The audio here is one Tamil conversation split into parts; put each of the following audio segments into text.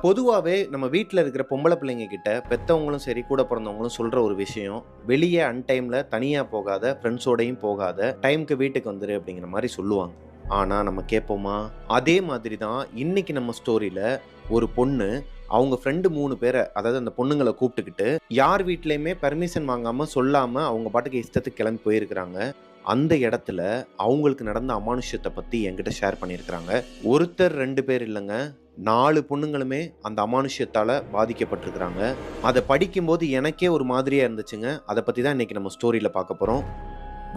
பொதுவாவே நம்ம வீட்ல இருக்கிற பொம்பளை பிள்ளைங்க கிட்ட பெத்தவங்களும் சரி, கூட பிறந்தவங்களும் சொல்ற ஒரு விஷயம், வெளிய அன்டைம்ல தனியா போகாத, ஃப்ரெண்ட்ஸோடயும் போகாத, டைம்க்கு வீட்டுக்கு வந்துரு அப்படிங்கிற மாரி சொல்லுவாங்க. ஆனா நம்ம கேட்போமா? அதே மாதிரி தான் இன்னைக்கு நம்ம ஸ்டோரியில ஒரு பொண்ணு, அவங்க ஃப்ரெண்டு 3 பேர, அதாவது அந்த பொண்ணுங்கள கூப்பிட்டுக்கிட்டு, யார் வீட்லயுமே பெர்மிஷன் வாங்காம, சொல்லாம அவங்க பாட்டுக்கு இஷ்டத்துக்கு கிளம்பி போயிருக்கிறாங்க. அந்த இடத்துல அவங்களுக்கு நடந்த அமானுஷ்யத்த பத்தி என்கிட்ட ஷேர் பண்ணியிருக்கிறாங்க. ஒருத்தர் 2 பேர் இல்லங்க. 4 பொண்ணுங்களுமே அந்த அமானுஷ்யத்தால பாதிக்கப்பட்டிருக்கிறாங்க. அத படிக்கும்போது எனக்கே ஒரு மாதிரியா இருந்துச்சுங்க. அத பத்தி தான் இன்னைக்கு நம்ம ஸ்டோரியில பார்க்க போறோம்.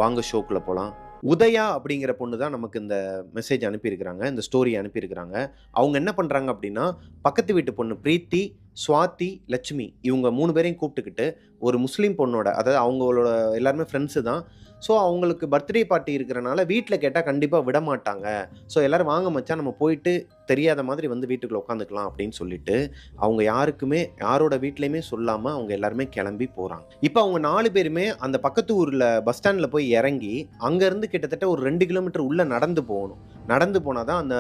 வாங்க ஷோக்குள்ள போலாம். உதயா அப்படிங்கிற பொண்ணு தான் நமக்கு இந்த மெசேஜ் அனுப்பியிருக்கிறாங்க. இந்த ஸ்டோரி அனுப்பியிருக்கிறாங்க. அவங்க என்ன பண்றாங்க அப்படின்னா, பக்கத்து வீட்டு பொண்ணு பிரீத்தி, சுவாதி, லட்சுமி இவங்க 3 பேரையும் கூப்பிட்டுக்கிட்டு, ஒரு முஸ்லீம் பொண்ணோட, அதாவது அவங்களோட எல்லாருமே ஃப்ரெண்ட்ஸு தான். ஸோ அவங்களுக்கு பர்த்டே பார்ட்டி இருக்கிறனால வீட்ல கேட்டா கண்டிப்பா விடமாட்டாங்க. ஸோ எல்லாரும் வாங்க மச்சான் நம்ம போயிட்டு தெரியாத மாதிரி வந்து வீட்டுக்குள்ள உட்காந்துக்கலாம் அப்படின்னு சொல்லிட்டு, அவங்க யாருக்குமே யாரோட வீட்லயுமே சொல்லாம அவங்க எல்லாருமே கிளம்பி போறாங்க. இப்ப அவங்க 4 பேருமே அந்த பக்கத்து ஊர்ல பஸ் ஸ்டாண்ட்ல போய் இறங்கி, அங்க இருந்து கிட்டத்தட்ட ஒரு 2 கிலோமீட்டர் உள்ள நடந்து போகணும். நடந்து போனா தான் அந்த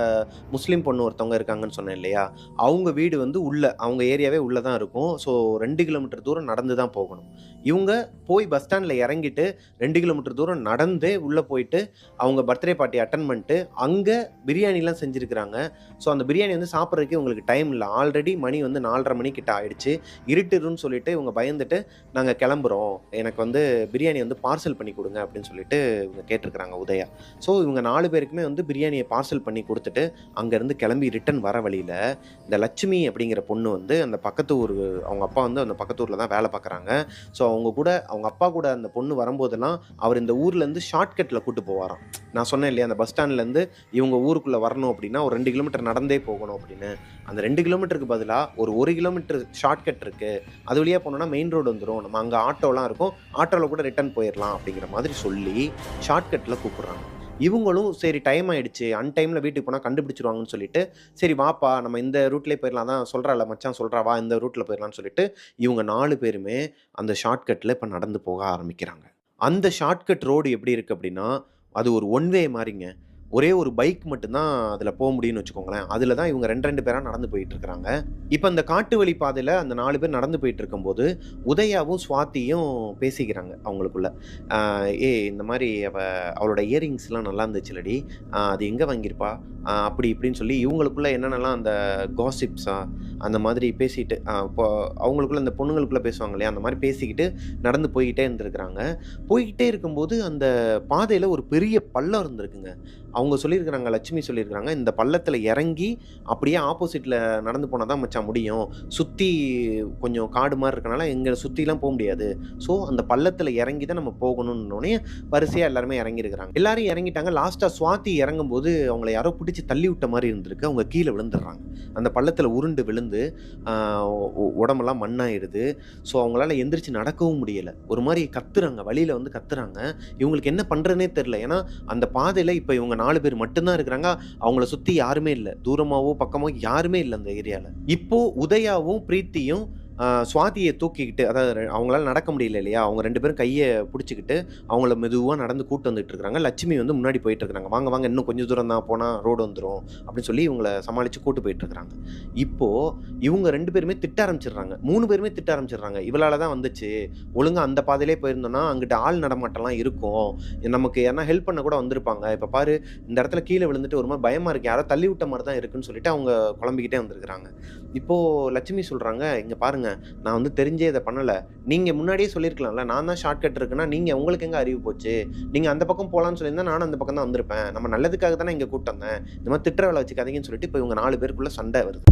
முஸ்லீம் பொண்ணு ஒருத்தவங்க இருக்காங்கன்னு சொன்னேன் இல்லையா? அவங்க வீடு வந்து உள்ள, அவங்க ஏரியாவே உள்ள தான் இருக்கும். ஸோ 2 கிலோமீட்டர் தூரம் நடந்து தான் போகணும். இவங்க போய் பஸ் ஸ்டாண்ட்ல இறங்கிட்டு 2 கிலோமீட்டர் தூரம் நடந்தே உள்ள போயிட்டு அவங்க பர்த்டே பார்ட்டி அட்டெண்ட் பண்ணிட்டு அங்க பிரியாணிலாம் செஞ்சிருக்கிறாங்க. ஸோ அந்த பிரியாணி வந்து சாப்பிட்றதுக்கே உங்களுக்கு டைம் இல்லை. ஆல்ரெடி மணி வந்து 4:30 மணி கிட்ட ஆயிடுச்சு. இருட்டுருன்னு சொல்லிட்டு இவங்க பயந்துட்டு, நாங்கள் கிளம்புறோம், எனக்கு வந்து பிரியாணி வந்து பார்சல் பண்ணி கொடுங்க அப்படின்னு சொல்லிட்டு இவங்க கேட்டிருக்கிறாங்க உதயா. ஸோ இவங்க 4 பேருக்குமே வந்து பிரியாணியை பார்சல் பண்ணி கொடுத்துட்டு அங்கேருந்து கிளம்பி ரிட்டன் வர வழியில் இந்த லட்சுமி அப்படிங்கிற பொண்ணு வந்து அந்த பக்கத்து ஊர், அவங்க அப்பா வந்து அந்த பக்கத்து ஊரில் தான் வேலை பார்க்குறாங்க. ஸோ அவங்க கூட, அவங்க அப்பா கூட அந்த பொண்ணு வரும்போதெல்லாம் அவர் இந்த ஊர்லேருந்து ஷார்ட்கட்டில் கூட்டு போவாராம். நான் சொன்னேன் இல்லையா, அந்த பஸ் ஸ்டாண்ட்லேருந்து இவங்க ஊருக்குள்ளே வரணும் அப்படின்னா ஒரு 2 கிலோமீட்டர் நடந்தே போகணும் அப்படின்னு. அந்த 2 கிலோமீட்டருக்கு பதிலாக ஒரு 1 கிலோமீட்டர் ஷார்ட்கட் இருக்குது, அது வழியாக போனோம்னா மெயின் ரோடு வந்துடும், நம்ம அங்கே ஆட்டோலாம் இருக்கும், ஆட்டோவில் கூட ரிட்டர்ன் போயிடலாம் அப்படிங்கிற மாதிரி சொல்லி ஷார்ட்கட்டில் கூப்பிட்றாங்க. இவங்களும் சரி டைம் ஆயிடுச்சு, அன்டைமில் வீட்டுக்கு போனால் கண்டுபிடிச்சிருவாங்கன்னு சொல்லிட்டு, சரி வாப்பா நம்ம இந்த ரூட்லேயே போயிடலாம், தான் சொல்கிறாள் மச்சான் சொல்கிறா வா இந்த ரூட்டில் போயிடலான்னு சொல்லிட்டு இவங்க 4 பேருமே அந்த ஷார்ட்கட்டில் இப்போ நடந்து போக ஆரம்பிக்கிறாங்க. அந்த ஷார்ட்கட் ரோடு எப்படி இருக்குது அப்படின்னா, அது ஒரு ஒன் வே மாதிரிங்க. ஒரே ஒரு பைக் மட்டும்தான் அதில் போக முடியும்னு வச்சுக்கோங்களேன். அதில் தான் இவங்க 2 பேராக நடந்து போயிட்டு இருக்கிறாங்க. இப்போ அந்த காட்டு வழி பாதையில் அந்த 4 பேர் நடந்து போயிட்டு இருக்கும்போது உதயாவும் சுவாத்தியும் பேசிக்கிறாங்க அவங்களுக்குள்ள. இந்த மாதிரி அவளோட இயரிங்ஸ்லாம் நல்லா இருந்துச்சுலடி, அது எங்கே வாங்கியிருப்பா அப்படி இப்படின்னு சொல்லி இவங்களுக்குள்ள என்னென்னலாம் அந்த காசிப்ஸா அந்த மாதிரி பேசிட்டு, இப்போ அவங்களுக்குள்ள அந்த பொண்ணுங்களுக்குள்ளே பேசுவாங்க இல்லையா, அந்த மாதிரி பேசிக்கிட்டு நடந்து போய்கிட்டே இருந்திருக்கிறாங்க. போய்கிட்டே இருக்கும்போது அந்த பாதையில் ஒரு பெரிய பள்ளம் இருந்திருக்குங்க. அவங்க சொல்லியிருக்கிறாங்க, லட்சுமி சொல்லியிருக்கிறாங்க, இந்த பள்ளத்தில் இறங்கி அப்படியே ஆப்போசிட்டில் நடந்து போனால் தான் மச்சான் முடியும், சுற்றி கொஞ்சம் காடு மாதிரி இருக்கனால எங்கே சுற்றிலாம் போக முடியாது, ஸோ அந்த பள்ளத்தில் இறங்கி தான் நம்ம போகணும்னோடனே வரிசையாக எல்லாருமே இறங்கியிருக்கிறாங்க. எல்லாரும் இறங்கிட்டாங்க. லாஸ்ட்டாக சுவாதி இறங்கும்போது அவங்கள யாரோ பிடிச்சி தள்ளி விட்ட மாதிரி இருந்திருக்கு. அவங்க கீழே விழுந்துடுறாங்க. அந்த பள்ளத்தில் உருண்டு விழுந்து உடம்பெல்லாம் மண்ணாயிடுது. ஸோ அவங்களால எந்திரிச்சு நடக்கவும் முடியலை. ஒரு மாதிரி கத்துறாங்க, வழியில் வந்து கத்துறாங்க. இவங்களுக்கு என்ன பண்ணுறதுனே தெரில. ஏன்னா அந்த பாதையில் இப்போ இவங்க 4 பேர் மட்டும்தான் இருக்கிறாங்க. அவங்கள சுற்றி யாருமே இல்லை, தூரமாவோ பக்கமோ யாருமே இல்லை அந்த ஏரியாவில். இப்போ உதயாவும் பிரீத்தியும் சுவாதியை தூக்கிக்கிட்டு, அதாவது அவங்களால நடக்க முடியல இல்லையா, அவங்க 2 பேரும் கையை பிடிச்சிக்கிட்டு அவங்கள மெதுவாக நடந்து கூட்டு வந்துட்டு இருக்காங்க. லட்சுமி வந்து முன்னாடி போயிட்டு இருக்காங்க. வாங்க வாங்க இன்னும் கொஞ்சம் தூரம் தான் போனால் ரோடு வந்துடும் அப்படின்னு சொல்லி இவங்களை சமாளித்து கூட்டு போயிட்டு இருக்கிறாங்க. இப்போது இவங்க 2 பேருமே திட்ட ஆரம்பிச்சிடுறாங்க. 3 பேருமே திட்ட ஆரம்பிச்சிடுறாங்க. இவளால் தான் வந்துச்சு, ஒழுங்காக அந்த பாதையிலே போயிருந்தோன்னா அங்கிட்ட ஆள் நடமாட்டம்லாம் இருக்கும், நமக்கு யாரா ஹெல்ப் பண்ண கூட வந்திருப்பாங்க, இப்போ பாரு இந்த இடத்துல கீழே விழுந்துட்டு ஒரு மாதிரி பயமாக இருக்குது, யாரோ தள்ளி விட்ட மாதிரி தான் இருக்குன்னு சொல்லிட்டு அவங்க குழம்பிக்கிட்டே வந்திருக்கிறாங்க. இப்போது லட்சுமி சொல்கிறாங்க, இங்கே பாருங்க நான் வந்து தெரிஞ்சே இதை பண்ணலை, நீங்கள் முன்னாடியே சொல்லியிருக்கலாம்ல, நான் தான் ஷார்ட்கட் இருக்குன்னா நீங்கள் உங்களுக்கு எங்கே அறிவு போச்சு, நீங்கள் அந்த பக்கம் போகலான்னு சொல்லியிருந்தா நானும் அந்த பக்கம் தான் வந்திருப்பேன், நம்ம நல்லதுக்காக தானே இங்கே கூப்பிட்டு வந்தேன், இந்த மாதிரி திட்ட வேலை வச்சுக்காதீங்கன்னு சொல்லிட்டு இப்போ இவங்க 4 பேருக்குள்ள சண்டை வருது.